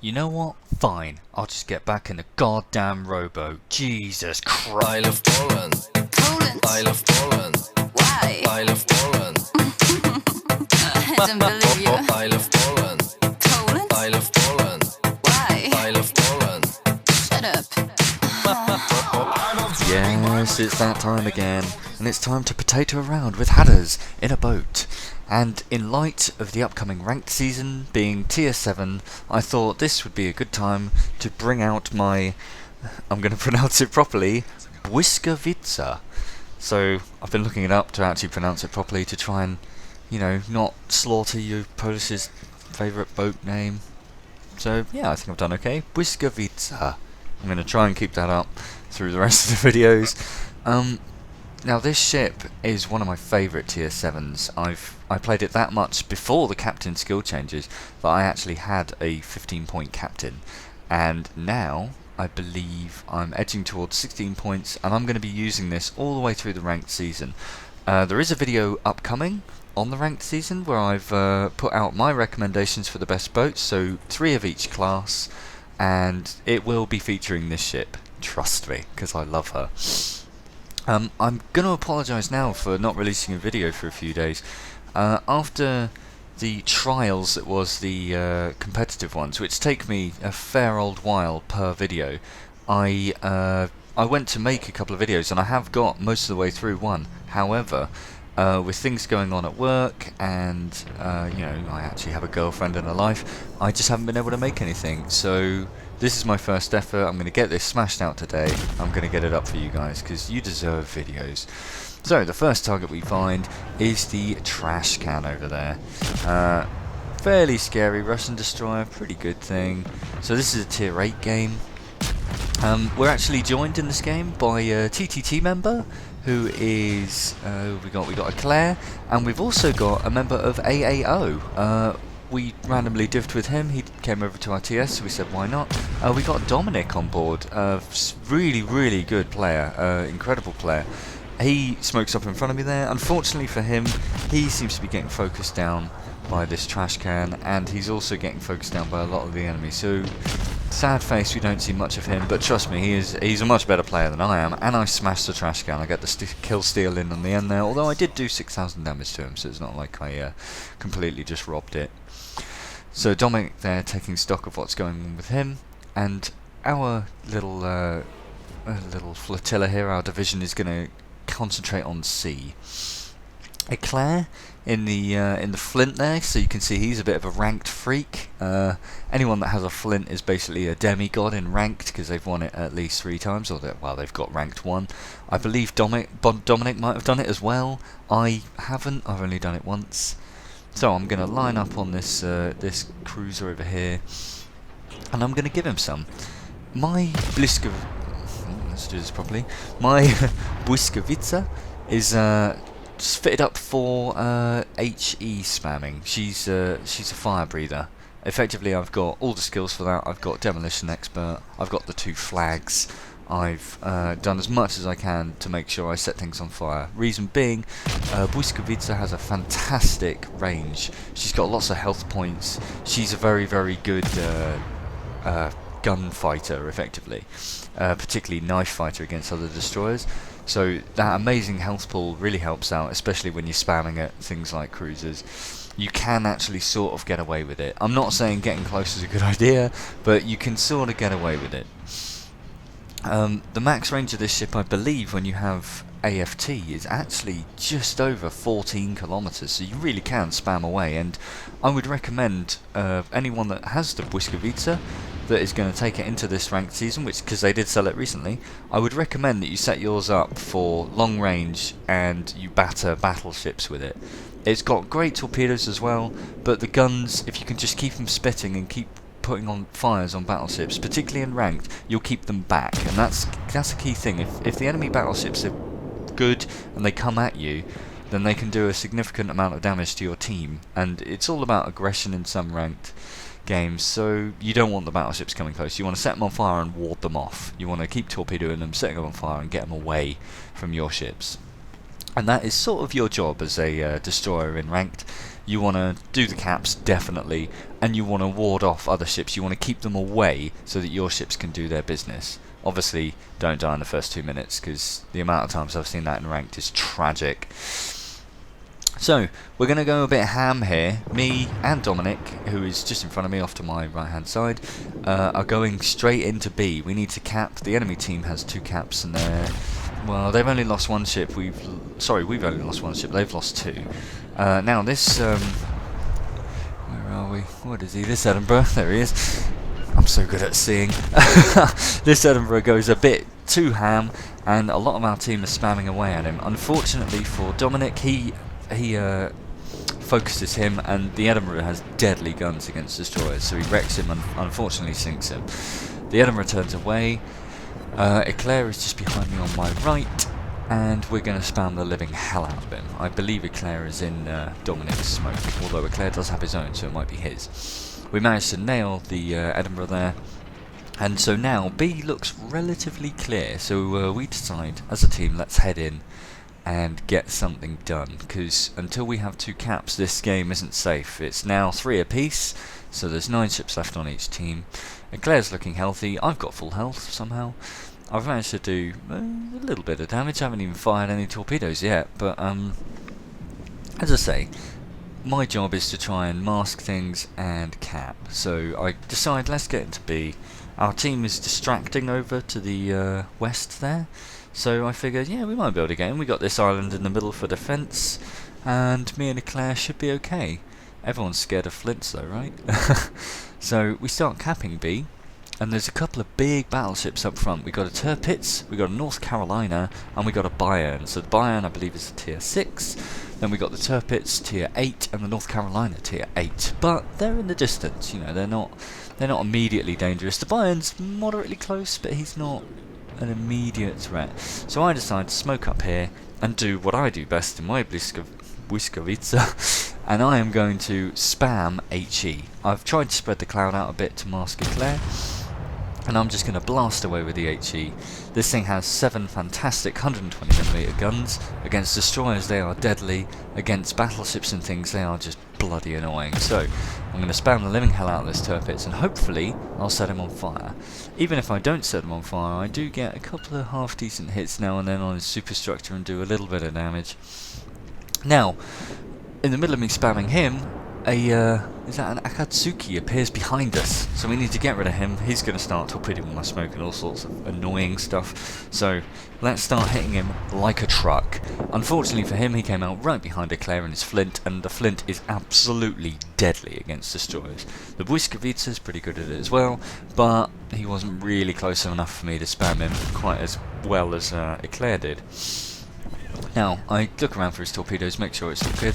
You know what? Fine. I'll just get back in the goddamn rowboat. Jesus Christ. I love Poland. Poland? I love Poland. Why? I love Poland. I don't believe you. I love Poland. Poland? I love Poland. Why? I love Poland. Shut up. Yes, it's that time again, and it's time to potato around with Hatters in a boat. And in light of the upcoming ranked season being tier 7, I thought this would be a good time to bring out my, I'm going to pronounce it properly, Blyskawica. So I've been looking it up to actually pronounce it properly to try and, you know, not slaughter you Polish's favourite boat name. So yeah, I think I've done okay. Blyskawica. I'm going to try and keep that up through the rest of the videos. Now this ship is one of my favourite tier 7s. I played it that much before the captain skill changes that I actually had a 15-point captain, and now I believe I'm edging towards 16 points, and I'm going to be using this all the way through the ranked season. There is a video upcoming on the ranked season where I've put out my recommendations for the best boats, so 3 of each class, and it will be featuring this ship, trust me, because I love her. I'm going to apologise now for not releasing a video for a few days. After the trials that was the competitive ones, which take me a fair old while per video, I went to make a couple of videos, and I have got most of the way through one. However, with things going on at work, and you know, I actually have a girlfriend and a life, I just haven't been able to make anything. So this is my first effort. I'm going to get this smashed out today. I'm going to get it up for you guys because you deserve videos. So the first target we find is the trash can over there. Fairly scary Russian destroyer, pretty good thing. So this is a tier 8 game. We're actually joined in this game by a TTT member who is we got a Claire, and we've also got a member of AAO. We randomly diffed with him. He came over to our TS, so we said why not. We got Dominic on board, really good player, incredible player. He smokes up in front of me there. Unfortunately for him, he seems to be getting focused down by this trash can, and he's also getting focused down by a lot of the enemies. So sad face, we don't see much of him, but trust me, he's a much better player than I am, and I smashed the trash can. I got the kill steal in on the end there, although I did do 6,000 damage to him, so it's not like I completely just robbed it. So Dominic there taking stock of what's going on with him, and our little flotilla here, our division, is going to concentrate on C. Eclair in the flint there, so you can see he's a bit of a ranked freak. Anyone that has a flint is basically a demigod in ranked because they've won it at least 3 times, or well, they've got ranked 1. I believe Dominic might have done it as well. I haven't. I've only done it once. So I'm going to line up on this this cruiser over here, and I'm going to give him some. My let's do this properly. My Blyskawica is just fitted up for HE spamming. She's a fire breather. Effectively, I've got all the skills for that. I've got demolition expert. I've got the 2 flags. I've done as much as I can to make sure I set things on fire. Reason being, Blyskawica has a fantastic range. She's got lots of health points. She's a very good gunfighter, effectively, particularly knife fighter against other destroyers. So that amazing health pool really helps out, especially when you're spamming at things like cruisers. You can actually sort of get away with it. I'm not saying getting close is a good idea, but you can sort of get away with it. The max range of this ship, I believe, when you have AFT, is actually just over 14 kilometers, so you really can spam away. And I would recommend anyone that has the Blyskawica that is going to take it into this ranked season, which, because they did sell it recently, I would recommend that you set yours up for long range and you batter battleships with it. It's got great torpedoes as well, but the guns, if you can just keep them spitting and keep putting on fires on battleships, particularly in ranked, you'll keep them back, and that's a key thing. If the enemy battleships are good and they come at you, then they can do a significant amount of damage to your team, and it's all about aggression in some ranked games, so you don't want the battleships coming close. You want to set them on fire and ward them off. You want to keep torpedoing them, setting them on fire, and get them away from your ships. And that is sort of your job as a destroyer in ranked, you want to do the caps, definitely, and you want to ward off other ships. You want to keep them away so that your ships can do their business. Obviously, don't die in the first 2 minutes, because the amount of times I've seen that in ranked is tragic. So, we're going to go a bit ham here. Me and Dominic, who is just in front of me off to my right hand side, are going straight into B. We need to cap. The enemy team has 2 caps and well, they've only lost 1 ship. We've only lost 1 ship. They've lost 2. Now this, where are we? What is he? This Edinburgh. There he is. I'm so good at seeing. This Edinburgh goes a bit too ham, and a lot of our team is spamming away at him. Unfortunately for Dominic, he focuses him, and the Edinburgh has deadly guns against destroyers, so he wrecks him and unfortunately sinks him. The Edinburgh turns away. Eclair is just behind me on my right, and we're going to spam the living hell out of him. I believe Eclair is in Dominic's smoke, although Eclair does have his own, so it might be his. We managed to nail the Edinburgh there, and so now B looks relatively clear, so we decide as a team, let's head in and get something done, because until we have 2 caps this game isn't safe. It's now 3 apiece, so there's 9 ships left on each team. Eclair's looking healthy. I've got full health somehow. I've managed to do a little bit of damage. I haven't even fired any torpedoes yet, but as I say, my job is to try and mask things and cap. So I decide, let's get into B. Our team is distracting over to the west there, so I figured, yeah, we might be able to get in. We got this island in the middle for defence, and me and Eclair should be okay. Everyone's scared of flints though, right? So we start capping B, and there's a couple of big battleships up front. We got a Tirpitz, we got a North Carolina, and we got a Bayern. So the Bayern, I believe, is a tier 6. Then we got the Tirpitz tier 8 and the North Carolina tier 8. But they're in the distance, you know, they're not immediately dangerous. The Bayern's moderately close, but he's not an immediate threat. So I decide to smoke up here and do what I do best in my Blyskawica, and I am going to spam HE. I've tried to spread the cloud out a bit to mask Eclair, and I'm just going to blast away with the HE. This thing has 7 fantastic 120mm guns. Against destroyers they are deadly, against battleships and things they are just bloody annoying. So I'm going to spam the living hell out of this Tirpitz, and hopefully I'll set him on fire. Even if I don't set him on fire, I do get a couple of half decent hits now and then on his superstructure and do a little bit of damage. Now, in the middle of me spamming him, is that an Akatsuki appears behind us, so we need to get rid of him. He's going to start torpedoing my smoke and all sorts of annoying stuff, so let's start hitting him like a truck. Unfortunately for him, he came out right behind Eclair in his flint, and the flint is absolutely deadly against destroyers. The Blyskawica is pretty good at it as well, but he wasn't really close enough for me to spam him quite as well as Eclair did. Now, I look around for his torpedoes, make sure it's all good.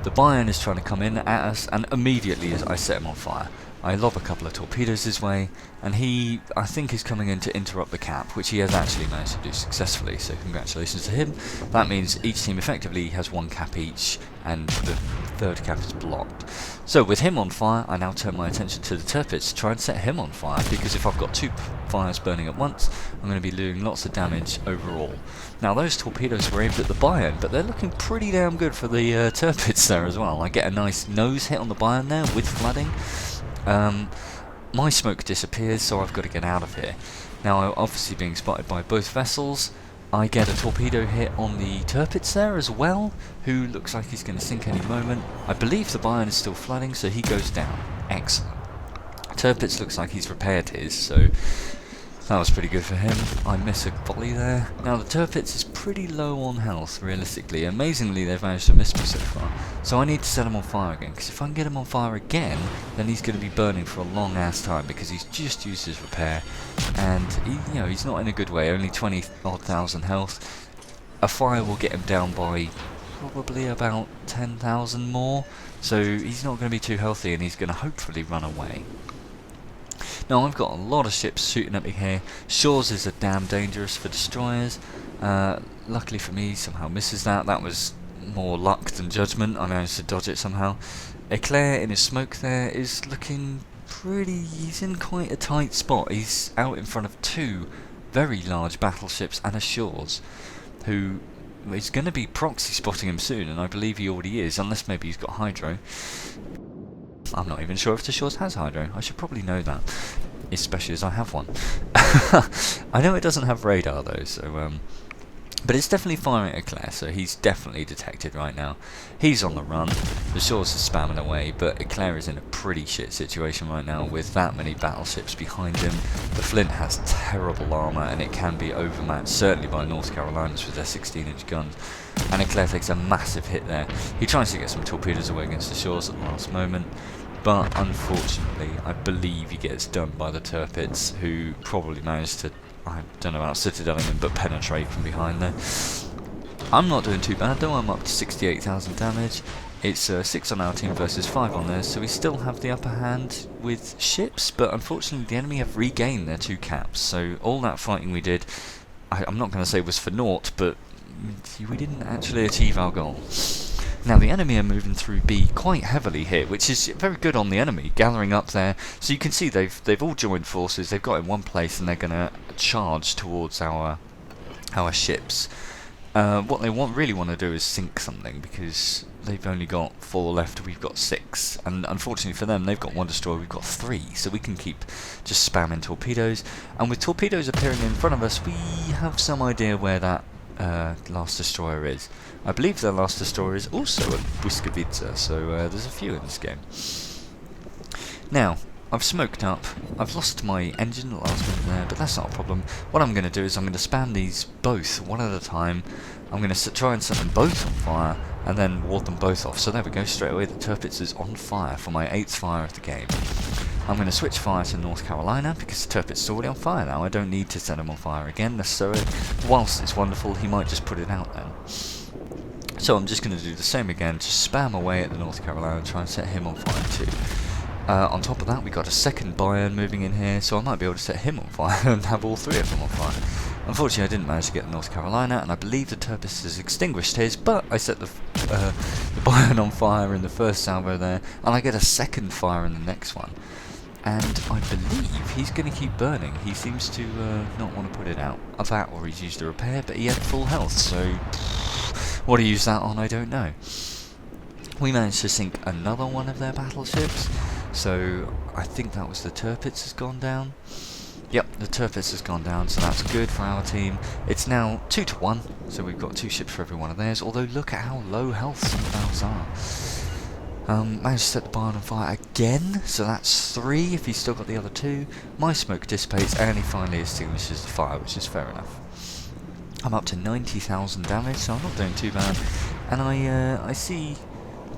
The Bayern is trying to come in at us, and immediately as I set him on fire, I lob a couple of torpedoes his way, and he, I think, is coming in to interrupt the cap, which he has actually managed to do successfully, so congratulations to him. That means each team effectively has 1 cap each, and the 3rd cap is blocked. So with him on fire, I now turn my attention to the Tirpitz to try and set him on fire, because if I've got 2 fires burning at once, I'm going to be doing lots of damage overall. Now those torpedoes were aimed at the Bayern, but they're looking pretty damn good for the Tirpitz there as well. I get a nice nose hit on the Bayern there with flooding. My smoke disappears, so I've got to get out of here. Now, obviously being spotted by both vessels, I get a torpedo hit on the Tirpitz there as well, who looks like he's going to sink any moment. I believe the Bayern is still flooding, so he goes down. Excellent. Tirpitz looks like he's repaired his, so that was pretty good for him. I miss a volley there. Now the Tirpitz is pretty low on health, realistically. Amazingly, they've managed to miss me so far. So I need to set him on fire again, because if I can get him on fire again, then he's going to be burning for a long ass time, because he's just used his repair, and he's not in a good way. Only 20-odd thousand health. A fire will get him down by probably about 10,000 more. So he's not going to be too healthy, and he's going to hopefully run away. Now I've got a lot of ships shooting at me here. Shores is a damn dangerous for destroyers. Luckily for me, somehow misses that. That was more luck than judgment. I managed to dodge it somehow. Eclair in his smoke there is looking pretty... he's in quite a tight spot. He's out in front of 2 very large battleships and a Shores, who he's going to be proxy spotting him soon, and I believe he already is, unless maybe he's got hydro. I'm not even sure if the Shores has hydro. I should probably know that, especially as I have one. I know it doesn't have radar though, so but it's definitely firing at Eclair, so he's definitely detected right now. He's on the run. The Shores is spamming away, but Eclair is in a pretty shit situation right now with that many battleships behind him. The Flint has terrible armour, and it can be overmatched, certainly by North Carolinas with their 16-inch guns. And Eclair takes a massive hit there. He tries to get some torpedoes away against the Shores at the last moment, but unfortunately, I believe he gets done by the Tirpitz, who probably managed to, I don't know about citadelling him, but penetrate from behind there. I'm not doing too bad though, I'm up to 68,000 damage. It's 6 on our team versus 5 on theirs, so we still have the upper hand with ships, but unfortunately the enemy have regained their 2 caps, so all that fighting we did, I'm not going to say was for naught, but we didn't actually achieve our goal. Now the enemy are moving through B quite heavily here, which is very good on the enemy, gathering up there. So you can see they've all joined forces, they've got in one place, and they're going to charge towards our ships. What they really want to do is sink something, because they've only got 4 left, we've got 6, and unfortunately for them they've got 1 destroyer, we've got 3, so we can keep just spamming torpedoes. And with torpedoes appearing in front of us, we have some idea where that last destroyer is. I believe their last destroyer is also a Blyskawica, so there's a few in this game. Now, I've smoked up, I've lost my engine at the last minute there, but that's not a problem. What I'm going to do is I'm going to spam these both one at a time. I'm going to try and set them both on fire, and then ward them both off. So there we go, straight away the Tirpitz is on fire for my 8th fire of the game. I'm going to switch fire to North Carolina, because the Tirpitz is already on fire now. I don't need to set him on fire again necessarily. Whilst it's wonderful, he might just put it out then. So I'm just going to do the same again, just spam away at the North Carolina and try and set him on fire too. On top of that, we got a second Bayern moving in here, so I might be able to set him on fire and have all 3 of them on fire. Unfortunately, I didn't manage to get the North Carolina, and I believe the Tirpitz has extinguished his, but I set the Bayern on fire in the first salvo there, and I get a second fire in the next one. And I believe he's going to keep burning. He seems to not want to put it out. Of that, or he's used a repair, but he had full health, so what he used that on, I don't know. We managed to sink another one of their battleships, so I think that was the Tirpitz has gone down. Yep, the Tirpitz has gone down, so that's good for our team. It's now 2-1, so we've got 2 ships for every one of theirs, although look at how low health some of ours are. Managed to set the Bayern on fire again, so that's 3 if he's still got the other 2. My smoke dissipates and he finally extinguishes the fire, which is fair enough. I'm up to 90,000 damage, so I'm not doing too bad. And I see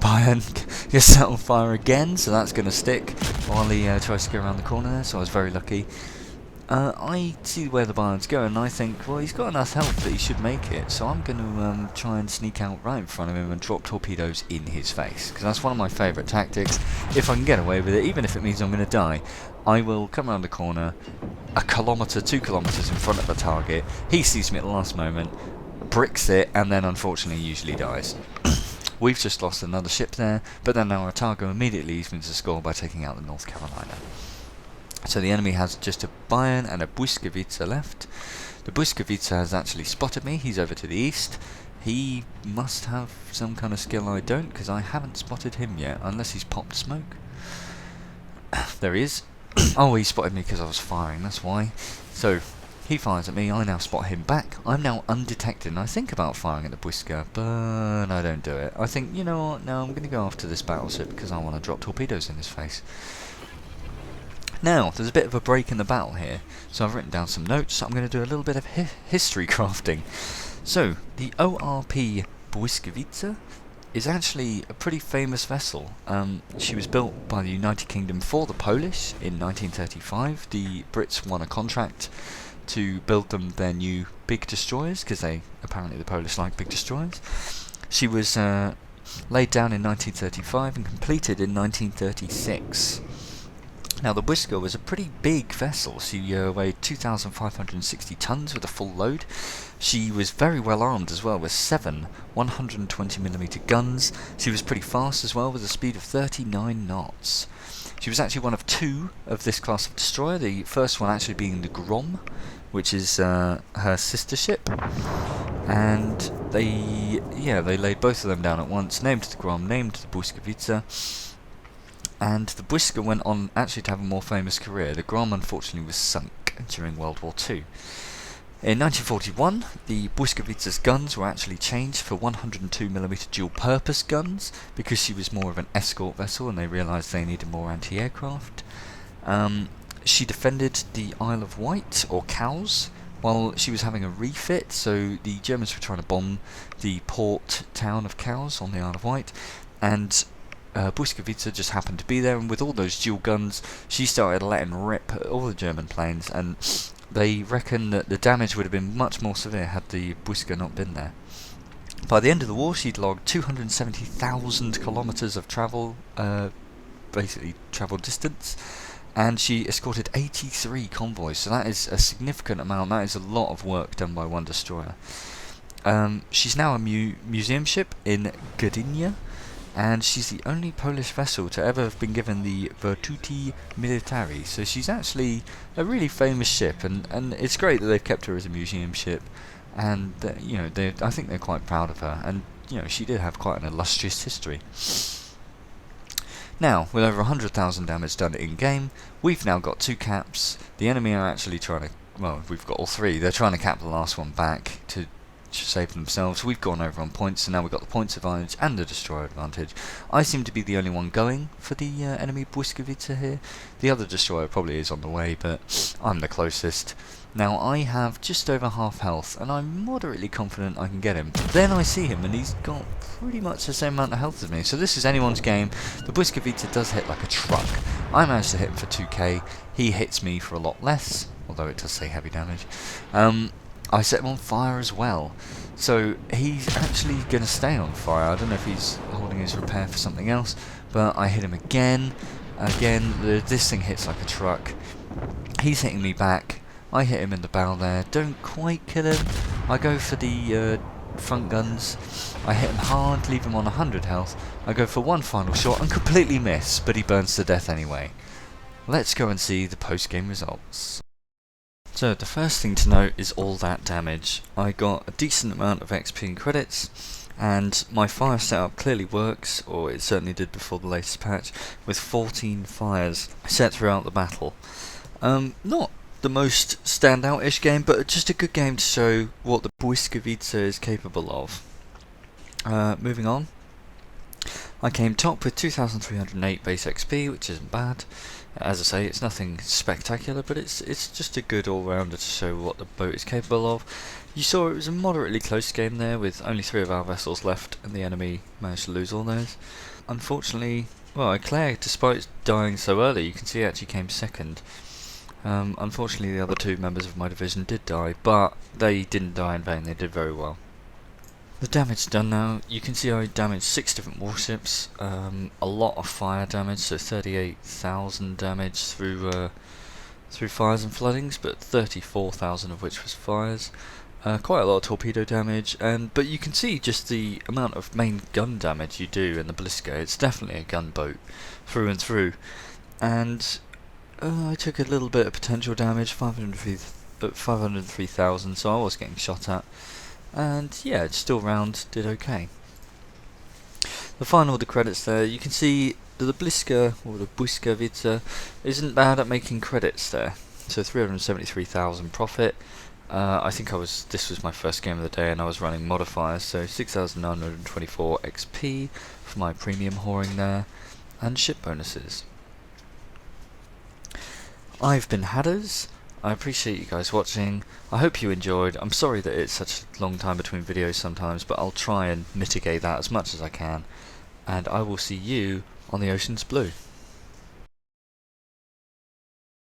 Bayern gets set on fire again, so that's going to stick while he tries to go around the corner there, so I was very lucky. I see where the Bayern's going, and I think, well, he's got enough health that he should make it, so I'm going to try and sneak out right in front of him and drop torpedoes in his face, because that's one of my favourite tactics. If I can get away with it, even if it means I'm going to die, I will come around the corner, 1 kilometre, 2 kilometres in front of the target, he sees me at the last moment, bricks it, and then unfortunately usually dies. We've just lost another ship there, but then our Otago immediately leaves me to score by taking out the North Carolina. So the enemy has just a Bayern and a Blyskawica left. The Blyskawica has actually spotted me, he's over to the east. He must have some kind of skill I don't, because I haven't spotted him yet, unless he's popped smoke. There he is. Oh, he spotted me because I was firing, that's why. So, he fires at me, I now spot him back. I'm now undetected, and I think about firing at the Blyska, but I don't do it. I think, you know what, no, I'm going to go after this battleship, because I want to drop torpedoes in his face. Now, there's a bit of a break in the battle here, so I've written down some notes. I'm going to do a little bit of history crafting. So, the ORP Blyskawica is actually a pretty famous vessel. She was built by the United Kingdom for the Polish in 1935. The Brits won a contract to build them their new big destroyers, because apparently the Polish like big destroyers. She was laid down in 1935 and completed in 1936. Now the Blyska was a pretty big vessel. She weighed 2,560 tons with a full load. She was very well armed as well, with 7 120mm guns. She was pretty fast as well, with a speed of 39 knots. She was actually one of 2 of this class of destroyer, the first one actually being the Grom, which is her sister ship. And they laid both of them down at once, named the Grom, named the Blyskawica, and the Błyska went on actually to have a more famous career. The Grom unfortunately was sunk during World War II. In 1941, the Błyskawica's guns were actually changed for 102mm dual-purpose guns because she was more of an escort vessel and they realised they needed more anti-aircraft. She defended the Isle of Wight, or Cowes, while she was having a refit, so the Germans were trying to bomb the port town of Cowes on the Isle of Wight, and Błyskawica just happened to be there, and with all those dual guns, she started letting rip at all the German planes, and they reckon that the damage would have been much more severe had the Błyska not been there. By the end of the war, she'd logged 270,000 kilometres of travel, basically travel distance, and she escorted 83 convoys, so that is a significant amount. That is a lot of work done by one destroyer. She's now a museum ship in Gdynia, and she's the only Polish vessel to ever have been given the Virtuti Militari, so she's actually a really famous ship, and it's great that they've kept her as a museum ship, and I think they're quite proud of her, and she did have quite an illustrious history. Now, with over 100,000 damage done in-game, we've now got 2 caps. The enemy are actually trying to, well, we've got all 3. They're trying to cap the last one back to save themselves. We've gone over on points, so now we've got the points advantage and the destroyer advantage. I seem to be the only one going for the enemy Błyskawica here. The other destroyer probably is on the way, but I'm the closest. Now, I have just over half health, and I'm moderately confident I can get him. Then I see him, and he's got pretty much the same amount of health as me. So this is anyone's game. The Blyskawica does hit like a truck. I managed to hit him for 2k. He hits me for a lot less, although it does say heavy damage. I set him on fire as well. So he's actually going to stay on fire. I don't know if he's holding his repair for something else, but I hit him again. This thing hits like a truck. He's hitting me back. I hit him in the bow there, don't quite kill him. I go for the front guns. I hit him hard, leave him on 100 health. I go for one final shot and completely miss, but he burns to death anyway. Let's go and see the post-game results. So the first thing to note is all that damage. I got a decent amount of XP and credits, and my fire setup clearly works, or it certainly did before the latest patch, with 14 fires set throughout the battle. Not the most standout-ish game, but just a good game to show what the Błyskawica is capable of. Moving on, I came top with 2,308 base XP, which isn't bad. As I say, it's nothing spectacular, but it's just a good all-rounder to show what the boat is capable of. You saw it was a moderately close game there, with only 3 of our vessels left, and the enemy managed to lose all those. Unfortunately, well, Eclair, despite dying so early, you can see he actually came second. Unfortunately, the other 2 members of my division did die, but they didn't die in vain. They did very well. The damage done now, you can see I damaged 6 different warships, a lot of fire damage, so 38,000 damage through fires and floodings, but 34,000 of which was fires. Quite a lot of torpedo damage, but you can see just the amount of main gun damage you do in the Blyska. It's definitely a gunboat through and through, and I took a little bit of potential damage, 503,000, so I was getting shot at. And yeah, still round, did okay. The final of the credits there, you can see that the Blyska, or the Błyskawica, isn't bad at making credits there. So 373,000 profit. I think this was my first game of the day and I was running modifiers, so 6,924 XP for my premium whoring there, and ship bonuses. I've been Hadders. I appreciate you guys watching. I hope you enjoyed. I'm sorry that it's such a long time between videos sometimes, but I'll try and mitigate that as much as I can. And I will see you on the ocean's blue.